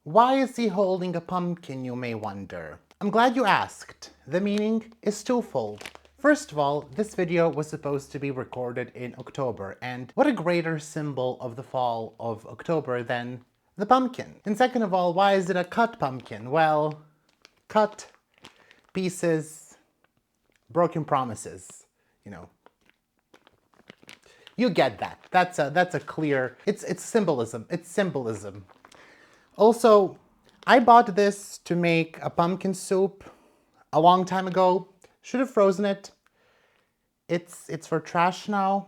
Why is he holding a pumpkin, you may wonder? I'm glad you asked. The meaning is twofold. First of all, this video was supposed to be recorded in October, and what a greater symbol of the fall of October than the pumpkin. And second of all, why is it a cut pumpkin? Well, cut, pieces, broken promises, you know. You get that. That's a clear, it's symbolism. It's symbolism. Also, I bought this to make a pumpkin soup a long time ago. Should have frozen it. It's for trash now,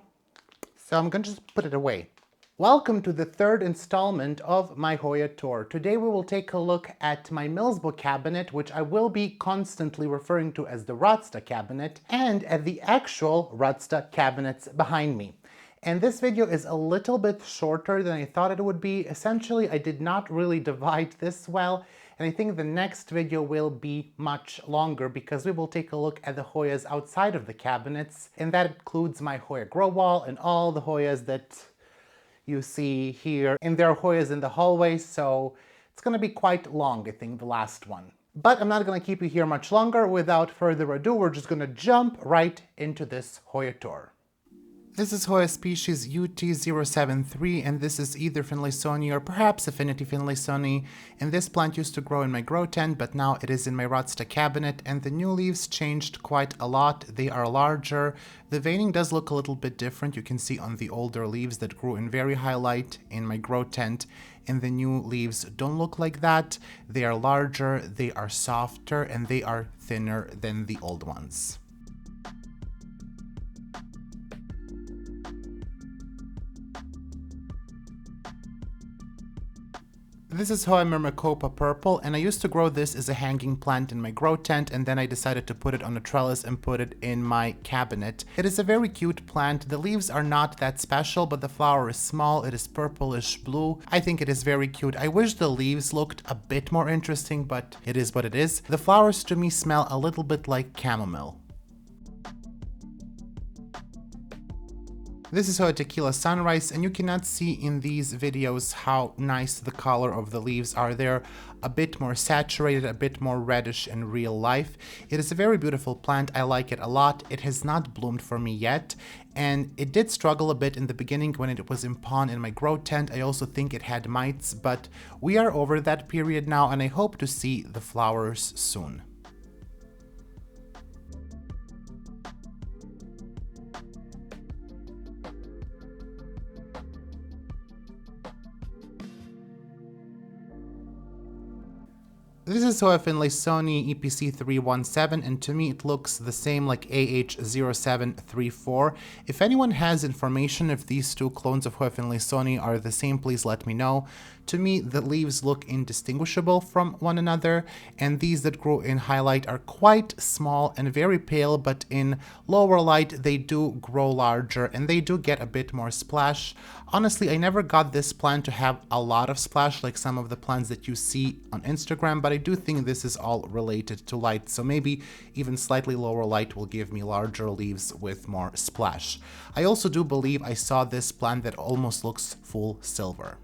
so I'm gonna just put it away. Welcome to the third installment of my Hoya tour. Today we will take a look at my Millsbo cabinet, which I will be constantly referring to as the Radsta cabinet, and at the actual Radsta cabinets behind me. And this video is a little bit shorter than I thought it would be. Essentially, I did not really divide this well, and I think the next video will be much longer because we will take a look at the Hoyas outside of the cabinets, and that includes my Hoya grow wall and all the Hoyas that you see here. And there are Hoyas in the hallway, so it's gonna be quite long, I think, the last one. But I'm not gonna keep you here much longer. Without further ado, we're just gonna jump right into this Hoya tour. This is Hoya species UT073, and this is either Finlaysoni or perhaps Affinity Finlaysoni. And this plant used to grow in my grow tent, but now it is in my Radsta cabinet, and the new leaves changed quite a lot. They are larger. The veining does look a little bit different. You can see on the older leaves that grew in very high light in my grow tent, and the new leaves don't look like that. They are larger, they are softer, and they are thinner than the old ones. This is Hoya Myrmecopa purple, and I used to grow this as a hanging plant in my grow tent, and then I decided to put it on a trellis and put it in my cabinet. It is a very cute plant. The leaves are not that special, but the flower is small. It is purplish blue. I think it is very cute. I wish the leaves looked a bit more interesting, but it is what it is. The flowers to me smell a little bit like chamomile. This is Hoya Tequila Sunrise, and you cannot see in these videos how nice the color of the leaves are. They're a bit more saturated, a bit more reddish in real life. It is a very beautiful plant. I like it a lot. It has not bloomed for me yet, and it did struggle a bit in the beginning when it was in pawn in my grow tent. I also think it had mites, but we are over that period now, and I hope to see the flowers soon. This is Hoya Finlaysoni EPC317, and to me it looks the same like AH0734. If anyone has information if these two clones of Hoya Finlaysoni are the same, please let me know. To me, the leaves look indistinguishable from one another, and these that grow in highlight are quite small and very pale, but in lower light they do grow larger and they do get a bit more splash. Honestly, I never got this plant to have a lot of splash like some of the plants that you see on Instagram, but I do think this is all related to light, so maybe even slightly lower light will give me larger leaves with more splash. I also do believe I saw this plant that almost looks full silver.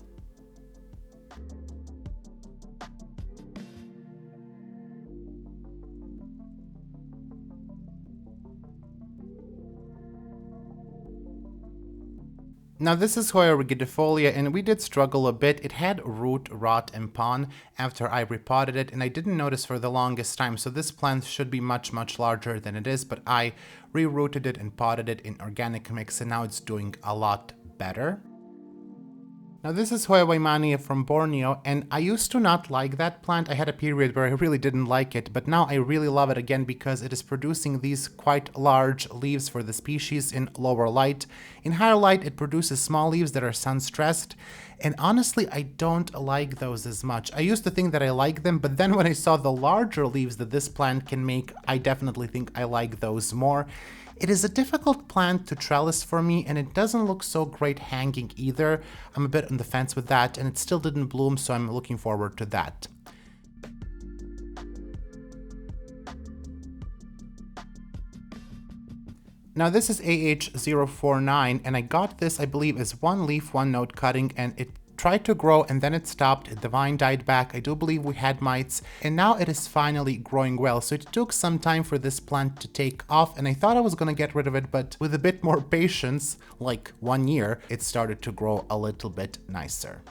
Now this is Hoya rigidifolia, and we did struggle a bit. It had root rot and pawn after I repotted it, and I didn't notice for the longest time, so this plant should be much larger than it is, but I rerooted it and potted it in organic mix, and now it's doing a lot better. Now this is Hoya Waimania from Borneo, and I used to not like that plant. I had a period where I really didn't like it, but now I really love it again because it is producing these quite large leaves for the species in lower light. In higher light, it produces small leaves that are sun-stressed, and honestly, I don't like those as much. I used to think that I like them, but then when I saw the larger leaves that this plant can make, I definitely think I like those more. It is a difficult plant to trellis for me, and it doesn't look so great hanging either. I'm a bit on the fence with that, and it still didn't bloom, so I'm looking forward to that. Now this is AH049, and I got this, I believe, as one leaf, one node cutting, and it tried to grow and then it stopped. The vine died back. I do believe we had mites, and now it is finally growing well. So it took some time for this plant to take off, and I thought I was gonna get rid of it, but with a bit more patience, like 1 year, it started to grow a little bit nicer.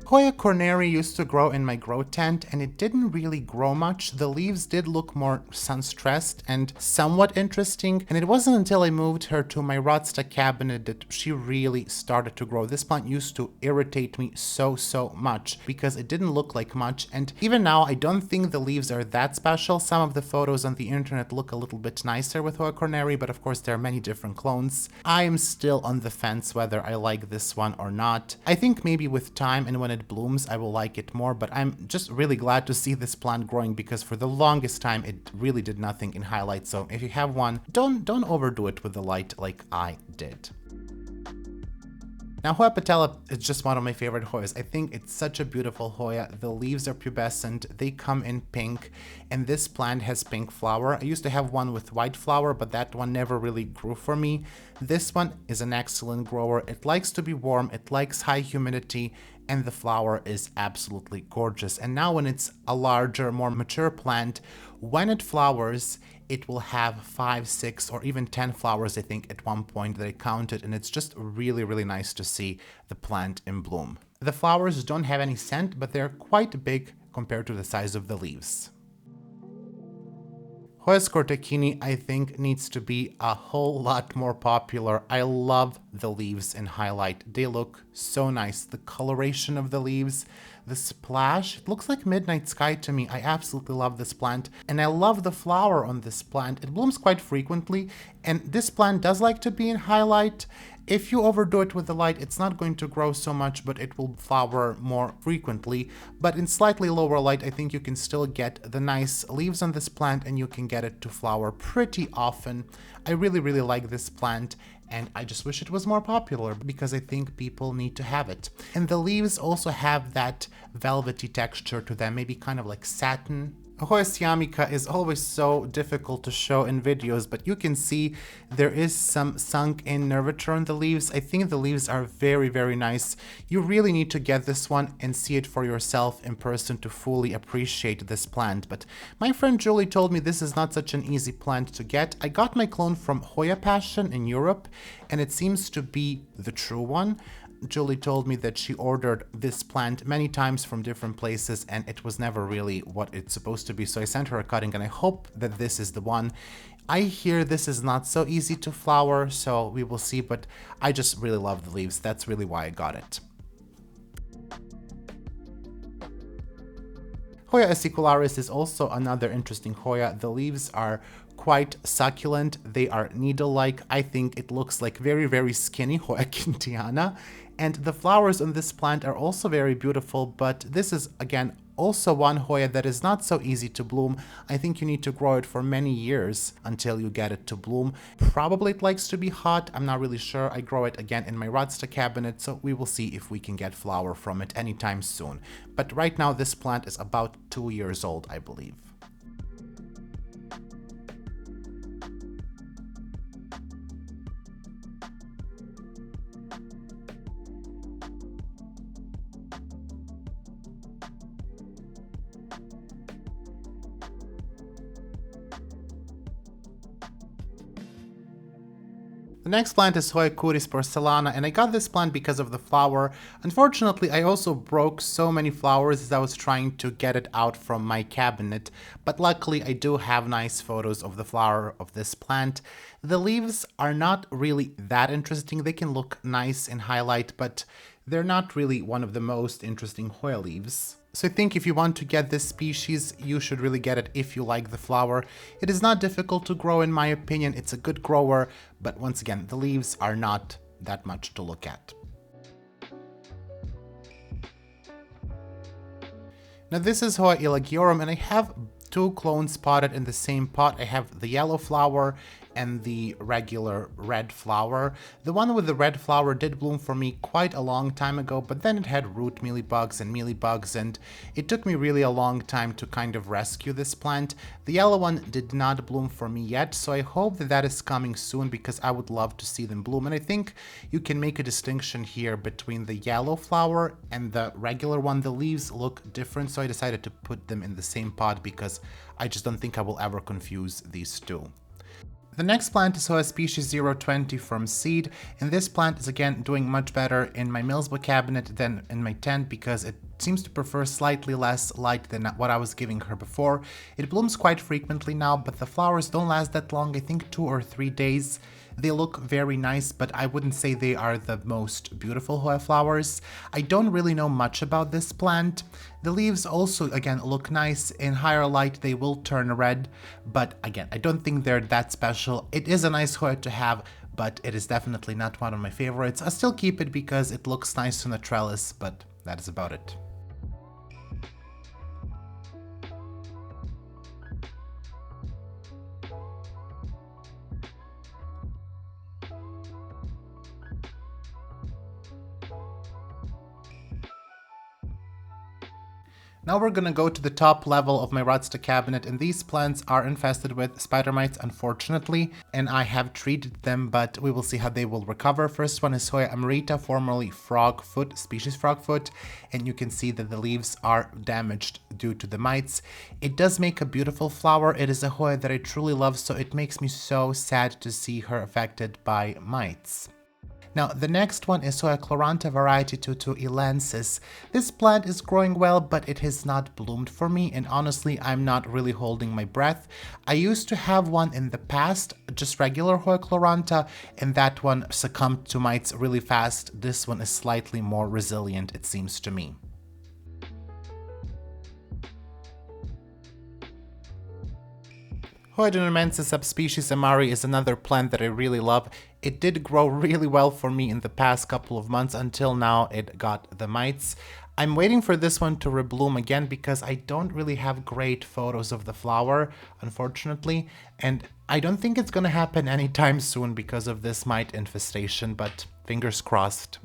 Hoya corneri used to grow in my grow tent, and it didn't really grow much. The leaves did look more sun-stressed and somewhat interesting, and it wasn't until I moved her to my Rodsta cabinet that she really started to grow. This plant used to irritate me so much because it didn't look like much, and even now I don't think the leaves are that special. Some of the photos on the internet look a little bit nicer with Hoya corneri, but of course there are many different clones. I am still on the fence whether I like this one or not. I think maybe with time and when it blooms I will like it more, but I'm just really glad to see this plant growing because for the longest time it really did nothing in highlight. So if you have one, don't overdo it with the light like I did. Now, Hoya patella is just one of my favorite Hoyas. I think it's such a beautiful Hoya. The leaves are pubescent, they come in pink, and this plant has pink flower. I used to have one with white flower, but that one never really grew for me. This one is an excellent grower. It likes to be warm, it likes high humidity, and the flower is absolutely gorgeous. And now when it's a larger, more mature plant, when it flowers, it will have 5, 6, or even 10 flowers, I think, at one point that I counted, and it's just really nice to see the plant in bloom. The flowers don't have any scent, but they're quite big compared to the size of the leaves. Hoya scortechini, I think, needs to be a whole lot more popular. I love the leaves in highlight. They look so nice. The coloration of the leaves, the splash, it looks like midnight sky to me. I absolutely love this plant, and I love the flower on this plant. It blooms quite frequently, and this plant does like to be in highlight. If you overdo it with the light, it's not going to grow so much, but it will flower more frequently. But in slightly lower light, I think you can still get the nice leaves on this plant, and you can get it to flower pretty often. I really like this plant, and I just wish it was more popular because I think people need to have it. And the leaves also have that velvety texture to them, maybe kind of like satin. Hoya siamica is always so difficult to show in videos, but you can see there is some sunk in nervature on the leaves. I think the leaves are very nice. You really need to get this one and see it for yourself in person to fully appreciate this plant. But my friend Julie told me this is not such an easy plant to get. I got my clone from Hoya Passion in Europe, and it seems to be the true one. Julie told me that she ordered this plant many times from different places and it was never really what it's supposed to be. So I sent her a cutting and I hope that this is the one. I hear this is not so easy to flower, so we will see, but I just really love the leaves. That's really why I got it. Hoya acicularis is also another interesting Hoya. The leaves are quite succulent. They are needle-like. I think it looks like very skinny Hoya quintiana. And the flowers on this plant are also very beautiful, but this is, again, also one Hoya that is not so easy to bloom. I think you need to grow it for many years until you get it to bloom. Probably it likes to be hot. I'm not really sure. I grow it again in my Rodsta cabinet, so we will see if we can get flower from it anytime soon. But right now this plant is about 2 years old, I believe. The next plant is Hoya cutis porcellana, and I got this plant because of the flower. Unfortunately, I also broke so many flowers as I was trying to get it out from my cabinet, but luckily I do have nice photos of the flower of this plant. The leaves are not really that interesting. They can look nice in highlight, but they're not really one of the most interesting Hoya leaves. So I think if you want to get this species, you should really get it if you like the flower. It is not difficult to grow in my opinion. It's a good grower, but once again, the leaves are not that much to look at. Now this is Hoya elagiorum, and I have 2 clones potted in the same pot. I have the yellow flower and the regular red flower. The one with the red flower did bloom for me quite a long time ago, but then it had root mealybugs and mealybugs, and it took me really a long time to kind of rescue this plant. The yellow one did not bloom for me yet, so I hope that that is coming soon because I would love to see them bloom. And I think you can make a distinction here between the yellow flower and the regular one. The leaves look different, so I decided to put them in the same pot because I just don't think I will ever confuse these two. The next plant is Hoya species 020 from seed, and this plant is again doing much better in my Millsbo cabinet than in my tent because it seems to prefer slightly less light than what I was giving her before. It blooms quite frequently now, but the flowers don't last that long, I think 2 or 3 days. They look very nice, but I wouldn't say they are the most beautiful Hoya flowers. I don't really know much about this plant. The leaves also, again, look nice. In higher light, they will turn red, but again, I don't think they're that special. It is a nice Hoya to have, but it is definitely not one of my favorites. I still keep it because it looks nice on a trellis, but that is about it. Now we're gonna go to the top level of my Rodsta cabinet, and these plants are infested with spider mites, unfortunately, and I have treated them, but we will see how they will recover. First one is Hoya Amarita, formerly frogfoot, species frogfoot, and you can see that the leaves are damaged due to the mites. It does make a beautiful flower. It is a Hoya that I truly love, so it makes me so sad to see her affected by mites. Now, the next one is Hoya chlorantha variety 22 elensis. This plant is growing well, but it has not bloomed for me, and honestly, I'm not really holding my breath. I used to have one in the past, just regular Hoya chlorantha, and that one succumbed to mites really fast. This one is slightly more resilient, it seems to me. Hoya dunamensis subspecies amari is another plant that I really love. It did grow really well for me in the past couple of months until now it got the mites. I'm waiting for this one to rebloom again because I don't really have great photos of the flower, unfortunately, and I don't think it's gonna happen anytime soon because of this mite infestation, but fingers crossed.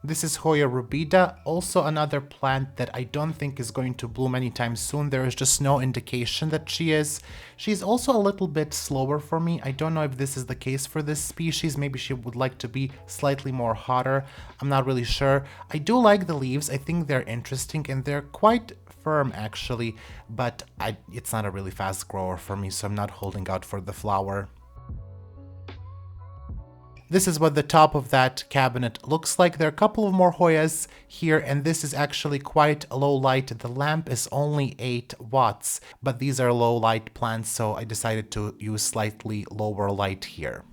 This is Hoya rubida, also another plant that I don't think is going to bloom anytime soon. There is just no indication that she is. She's also a little bit slower for me. I don't know if this is the case for this species. Maybe she would like to be slightly more hotter. I'm not really sure. I do like the leaves. I think they're interesting and they're quite firm actually, but it's not a really fast grower for me, so I'm not holding out for the flower. This is what the top of that cabinet looks like. There are a couple of more Hoyas here, and this is actually quite low light. The lamp is only 8 watts, but these are low light plants, so I decided to use slightly lower light here.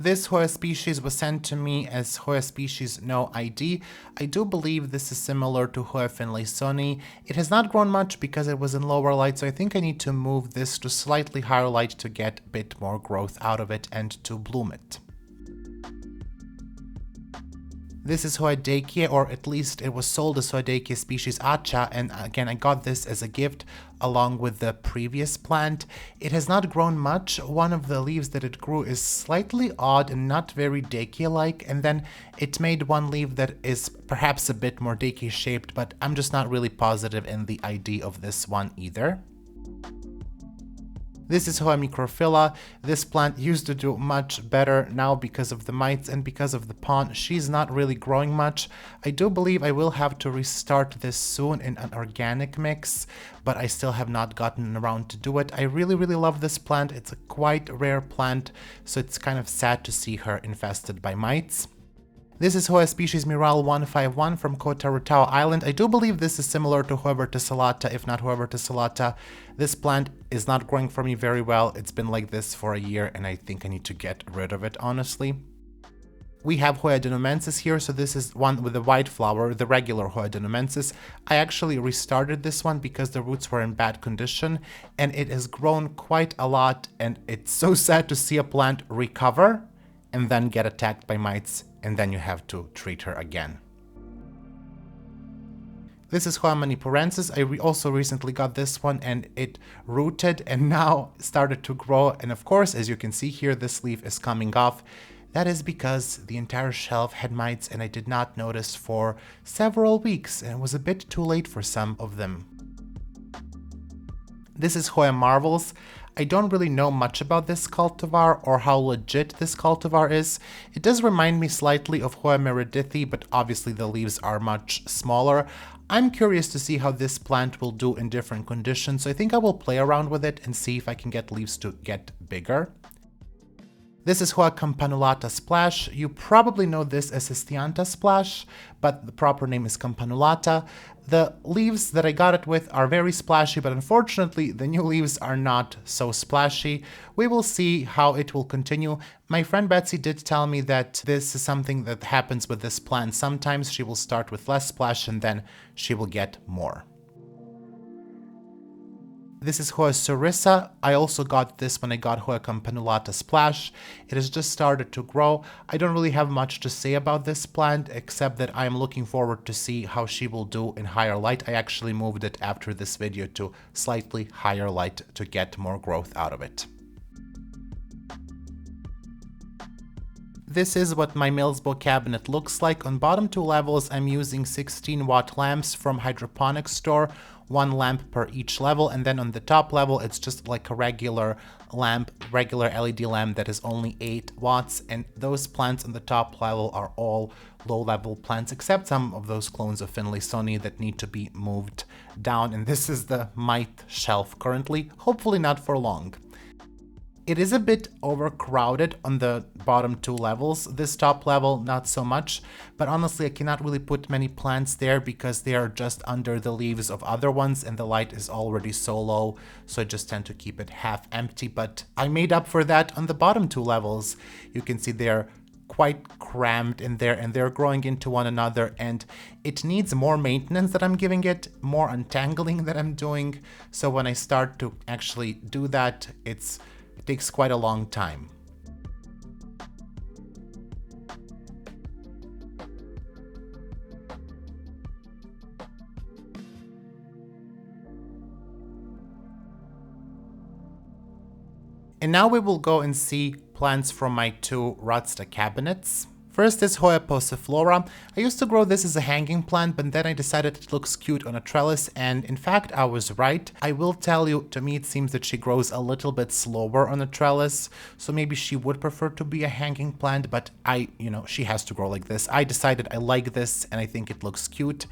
This Hoya species was sent to me as Hoya species no ID. I do believe this is similar to Hoya finlaysoni. It has not grown much because it was in lower light, so I think I need to move this to slightly higher light to get a bit more growth out of it and to bloom it. This is Hoya deikia, or at least it was sold as Hoya deikia species Acha, and again I got this as a gift along with the previous plant. It has not grown much. One of the leaves that it grew is slightly odd and not very deikia-like, and then it made one leaf that is perhaps a bit more deikia shaped, but I'm just not really positive in the ID of this one either. This is Hoya microphylla. This plant used to do much better. Now because of the mites and because of the pond, she's not really growing much. I do believe I will have to restart this soon in an organic mix, but I still have not gotten around to do it. I really love this plant. It's a quite rare plant, so it's kind of sad to see her infested by mites. This is Hoya species Miral 151 from Kota Rutao Island. I do believe this is similar to Hoya verticillata, if not Hoya verticillata. This plant is not growing for me very well. It's been like this for a year, and I think I need to get rid of it, honestly. We have Hoya dunamensis here, so this is one with the white flower, the regular Hoya dunamensis. I actually restarted this one because the roots were in bad condition, and it has grown quite a lot, and it's so sad to see a plant recover and then get attacked by mites, and then you have to treat her again. This is Hoya manipurensis. I also recently got this one and it rooted and now started to grow. And of course, as you can see here, this leaf is coming off. That is because the entire shelf had mites and I did not notice for several weeks, and it was a bit too late for some of them. This is Hoya Marvels. I don't really know much about this cultivar or how legit this cultivar is. It does remind me slightly of Hoya Meredithii, but obviously the leaves are much smaller. I'm curious to see how this plant will do in different conditions, so I think I will play around with it and see if I can get leaves to get bigger. This is Hoya campanulata Splash. You probably know this as Histianta Splash, but the proper name is campanulata. The leaves that I got it with are very splashy, but unfortunately the new leaves are not so splashy. We will see how it will continue. My friend Basie did tell me that this is something that happens with this plant. Sometimes she will start with less splash and then she will get more. This is Hoya Surissa. I also got this when I got Hoya campanulata Splash. It has just started to grow. I don't really have much to say about this plant, except that I'm looking forward to see how she will do in higher light. I actually moved it after this video to slightly higher light to get more growth out of it. This is what my Millsbo cabinet looks like. On bottom two levels, I'm using 16-watt lamps from hydroponics store, one lamp per each level, and then on the top level, it's just like a regular lamp, regular LED lamp that is only 8 watts, and those plants on the top level are all low-level plants, except some of those clones of Finlaysonii that need to be moved down, and this is the mite shelf currently, hopefully not for long. It is a bit overcrowded on the bottom two levels. This top level, not so much, but honestly, I cannot really put many plants there because they are just under the leaves of other ones and the light is already so low, so I just tend to keep it half empty, but I made up for that on the bottom two levels. You can see they're quite crammed in there and they're growing into one another, and it needs more maintenance that I'm giving it, more untangling that I'm doing. So when I start to actually do that, it takes quite a long time. And now we will go and see plants from my two Radsta cabinets. First is Hoya Pauciflora. I used to grow this as a hanging plant, but then I decided it looks cute on a trellis, and in fact I was right. I will tell you, to me it seems that she grows a little bit slower on a trellis, so maybe she would prefer to be a hanging plant, but she has to grow like this. I decided I like this and I think it looks cute.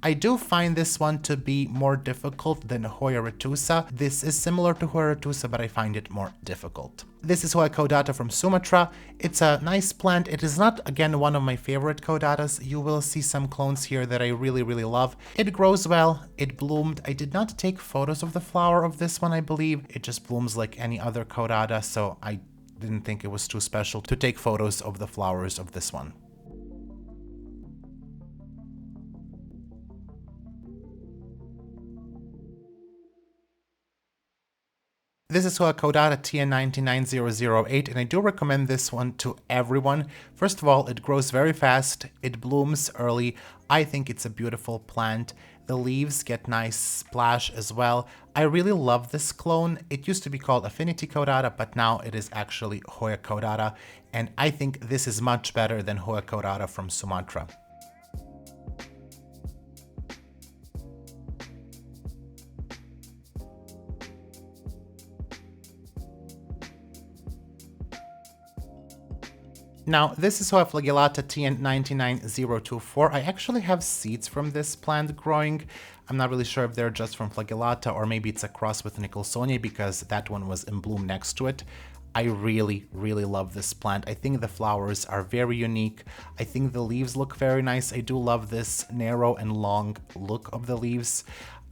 I do find this one to be more difficult than Hoya retusa. This is similar to Hoya retusa, but I find it more difficult. This is Hoya caudata from Sumatra. It's a nice plant. It is not, again, one of my favorite caudatas. You will see some clones here that I really, really love. It grows well. It bloomed. I did not take photos of the flower of this one, I believe. It just blooms like any other caudata, so I didn't think it was too special to take photos of the flowers of this one. This is Hoya caudata TN99008, and I do recommend this one to everyone. First of all, it grows very fast, it blooms early. I think it's a beautiful plant. The leaves get nice splash as well. I really love this clone. It used to be called Affinity caudata, but now it is actually Hoya caudata, and I think this is much better than Hoya caudata from Sumatra. Now, this is Hoya flagellata TN99024. I actually have seeds from this plant growing. I'm not really sure if they're just from flagellata or maybe it's a cross with Nicholsonia because that one was in bloom next to it. I really, really love this plant. I think the flowers are very unique. I think the leaves look very nice. I do love this narrow and long look of the leaves.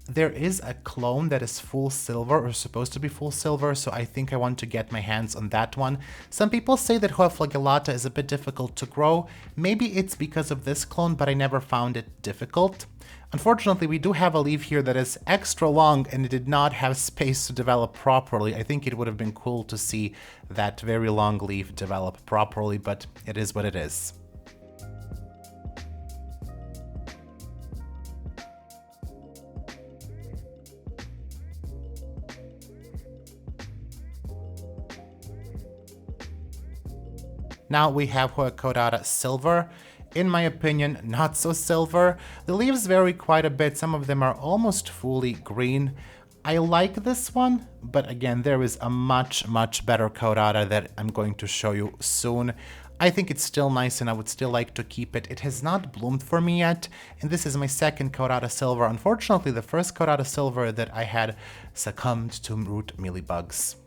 There is a clone that is full silver, or supposed to be full silver, so I think I want to get my hands on that one. Some people say that Hoya flagellata is a bit difficult to grow. Maybe it's because of this clone, but I never found it difficult. Unfortunately, we do have a leaf here that is extra long and it did not have space to develop properly. I think it would have been cool to see that very long leaf develop properly, but it is what it is. Now we have Hoya caudata silver. In my opinion, not so silver. The leaves vary quite a bit. Some of them are almost fully green. I like this one, but again, there is a much, much better caudata that I'm going to show you soon. I think it's still nice and I would still like to keep it. It has not bloomed for me yet, and this is my second caudata silver. Unfortunately, the first caudata silver that I had succumbed to root mealybugs.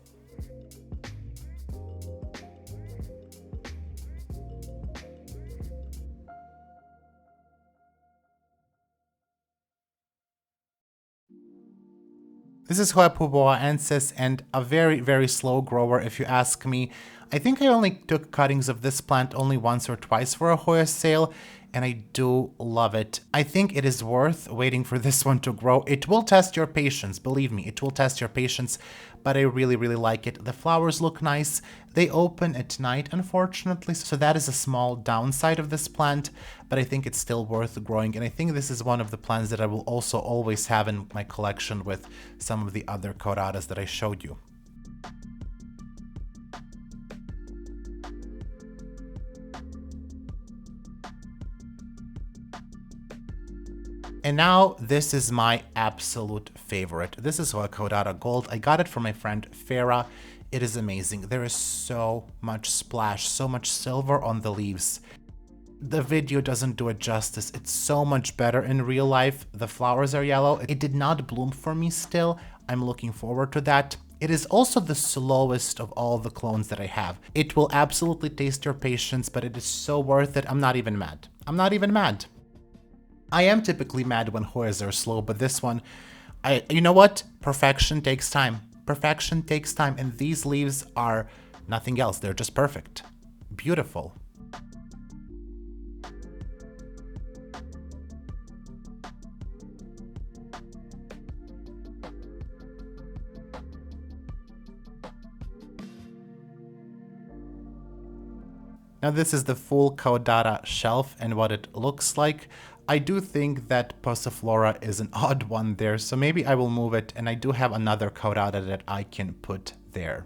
This is Hoya puboaensis and a very, very slow grower if you ask me. I think I only took cuttings of this plant only once or twice for a Hoya sale, and I do love it. I think it is worth waiting for this one to grow. It will test your patience, believe me, it will test your patience, but I really, really like it. The flowers look nice. They open at night, unfortunately, so that is a small downside of this plant, but I think it's still worth growing, and I think this is one of the plants that I will also always have in my collection with some of the other caudatas that I showed you. And now this is my absolute favorite. This is Hoya caudata gold. I got it from my friend Farah. It is amazing. There is so much splash, so much silver on the leaves. The video doesn't do it justice. It's so much better in real life. The flowers are yellow. It did not bloom for me still. I'm looking forward to that. It is also the slowest of all the clones that I have. It will absolutely taste your patience, but it is so worth it. I'm not even mad. I'm not even mad. I am typically mad when Hoyas are slow, but this one, you know what? Perfection takes time. Perfection takes time, and these leaves are nothing else. They're just perfect. Beautiful. Now this is the full caudata shelf and what it looks like. I do think that Passiflora is an odd one there, so maybe I will move it, and I do have another caudata that I can put there.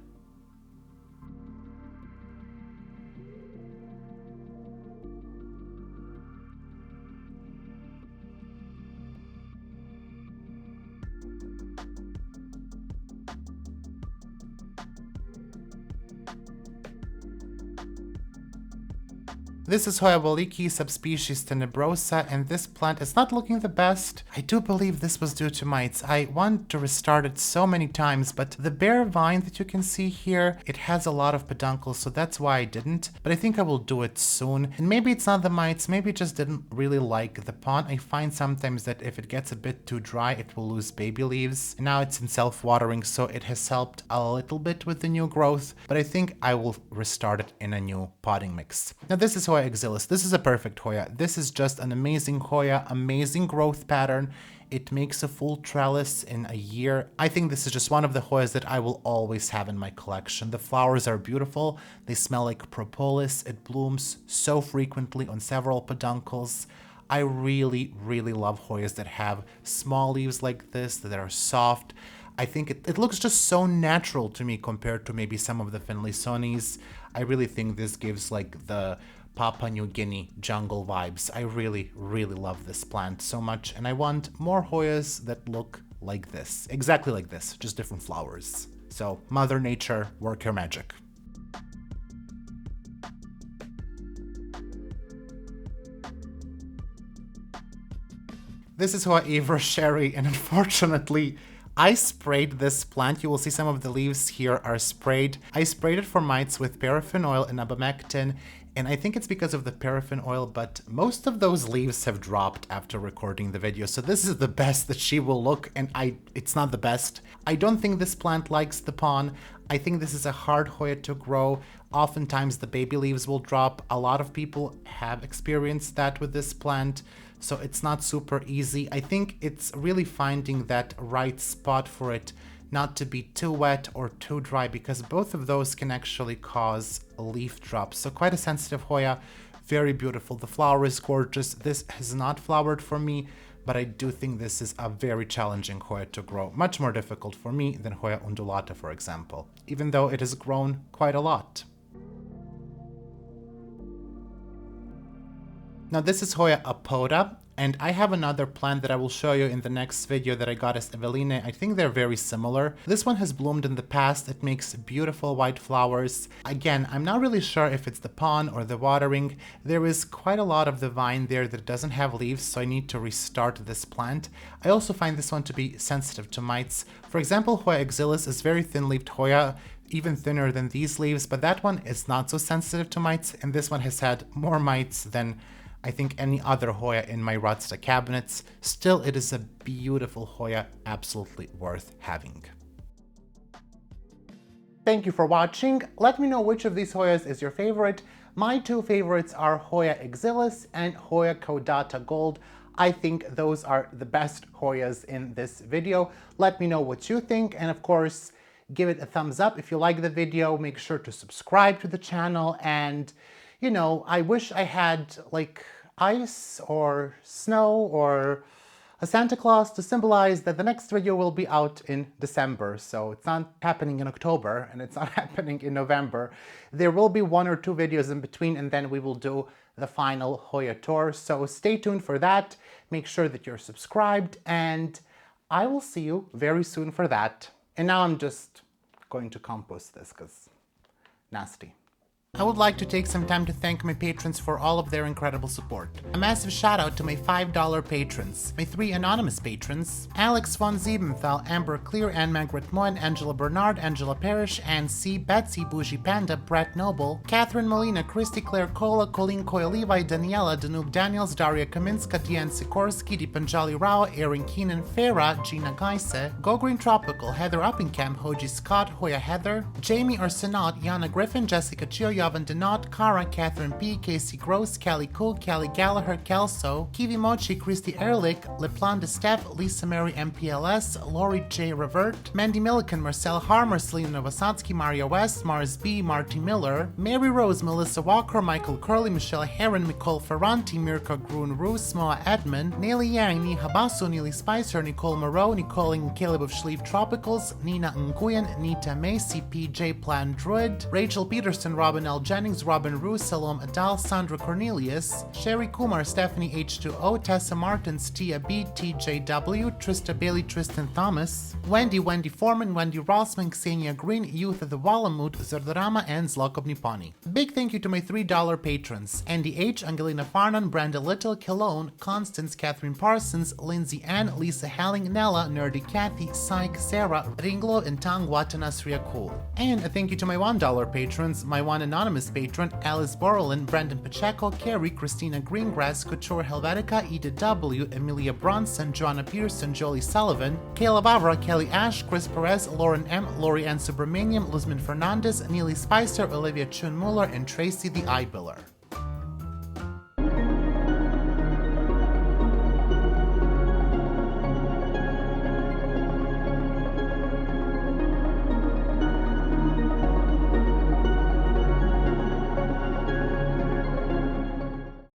This is Hoya waliki, subspecies tenebrosa, and this plant is not looking the best. I do believe this was due to mites. I want to restart it so many times, but the bare vine that you can see here, it has a lot of peduncles, so that's why I didn't. But I think I will do it soon. And maybe it's not the mites, maybe it just didn't really like the pond. I find sometimes that if it gets a bit too dry, it will lose baby leaves. And now it's in self-watering, so it has helped a little bit with the new growth, but I think I will restart it in a new potting mix. Now this is Hoya exilis. This is a perfect Hoya. This is just an amazing Hoya, amazing growth pattern. It makes a full trellis in a year. I think this is just one of the Hoyas that I will always have in my collection. The flowers are beautiful. They smell like propolis. It blooms so frequently on several peduncles. I really, really love Hoyas that have small leaves like this, that are soft. I think it looks just so natural to me compared to maybe some of the Finlaysonis. I really think this gives like the Papua New Guinea jungle vibes. I really, really love this plant so much, and I want more Hoyas that look like this. Exactly like this, just different flowers. So, Mother Nature, work your magic. This is Hoya Ivor Sherry, and unfortunately, I sprayed this plant. You will see some of the leaves here are sprayed. I sprayed it for mites with paraffin oil and abamectin, and I think it's because of the paraffin oil, but most of those leaves have dropped after recording the video. So this is the best that she will look, and it's not the best. I don't think this plant likes the pon. I think this is a hard Hoya to grow. Oftentimes the baby leaves will drop. A lot of people have experienced that with this plant, so it's not super easy. I think it's really finding that right spot for it, not to be too wet or too dry, because both of those can actually cause leaf drops. So quite a sensitive Hoya, very beautiful. The flower is gorgeous. This has not flowered for me, but I do think this is a very challenging Hoya to grow. Much more difficult for me than Hoya undulata, for example, even though it has grown quite a lot. Now this is Hoya apoda, and I have another plant that I will show you in the next video that I got as Eveline. I think they're very similar. This one has bloomed in the past. It makes beautiful white flowers. Again, I'm not really sure if it's the pond or the watering. There is quite a lot of the vine there that doesn't have leaves, so I need to restart this plant. I also find this one to be sensitive to mites. For example, Hoya exilis is very thin-leaved Hoya, even thinner than these leaves, but that one is not so sensitive to mites, and this one has had more mites than I think any other Hoya in my Rotsta cabinets. Still, it is a beautiful Hoya, absolutely worth having. Thank you for watching. Let me know which of these Hoyas is your favorite. My two favorites are Hoya exilis and Hoya caudata gold. I think those are the best Hoyas in this video. Let me know what you think, and of course, give it a thumbs up if you like the video. Make sure to subscribe to the channel, and you know, I wish I had like ice or snow or a Santa Claus to symbolize that the next video will be out in December. So it's not happening in October and it's not happening in November. There will be 1 or 2 videos in between, and then we will do the final Hoya tour. So stay tuned for that. Make sure that you're subscribed, and I will see you very soon for that. And now I'm just going to compost this because nasty. I would like to take some time to thank my patrons for all of their incredible support. A massive shout out to my $5 patrons, my 3 anonymous patrons, Alex von Siebenthal, Amber Clear, Anne Margaret Moen, Angela Bernard, Angela Parrish, Anne C, Betsy, Bougie Panda, Brett Noble, Catherine Molina, Christy Claire Cola, Colleen Coyle Levi, Daniela, Danube Daniels, Daria Kaminska, Diane Sikorsky, Dipanjali Rao, Erin Keenan, Farah, Gina Geise, Go Green Tropical, Heather Uppingham, Hoji Scott, Hoya Heather, Jamie Arsenault, Yana Griffin, Jessica Chio, Yavan Denot, Kara, Catherine B, Casey Gross, Callie Cook, Callie Gallagher, Kelso, Kiwi Mochi, Christy Ehrlich, Leplan de Steph, Lisa Mary MPLS, Lori J Revert, Mandy Milliken, Marcel Harmer, Selena Novosatsky, Mario West, Mars B, Marty Miller, Mary Rose, Melissa Walker, Michael Curley, Michelle Heron, Nicole Ferranti, Mirka Grun Roos, Moa Edmond, Nelly Yang, Niha Basu, Neely Spicer, Nicole Moreau, Nicole and Caleb of Schlieve Tropicals, Nina Nguyen, Nita Macy, PJ Plan Druid, Rachel Peterson, Robin L. Jennings, Robin Roos, Salom Adal, Sandra Cornelius, Sherry Kumar, Stephanie H2O, Tessa Martins, Tia B, TJW, Trista Bailey, Tristan Thomas, Wendy Foreman, Wendy Rossman, Xenia Green, Youth of the Walamut, Zordarama, and Zlokov Nipani. Big thank you to my $3 patrons: Andy H, Angelina Farnan, Brenda Little, Cologne, Constance, Catherine Parsons, Lindsay Ann, Lisa Halling, Nella, Nerdy Kathy, Syke, Sarah, Ringlo, and Tang Watanas Riakul. And a thank you to my $1 patrons, my one anonymous patron, Alice Borlin, Brandon Pacheco, Carrie, Christina Greengrass, Couture Helvetica, Ida W, Emilia Bronson, Joanna Pearson, Jolie Sullivan, Kayla Bavra, Kelly Ash, Chris Perez, Lauren M, Lori Ann Subramaniam, Luzman Fernandez, Neely Spicer, Olivia Chun Muller, and Tracy the Eyebiller.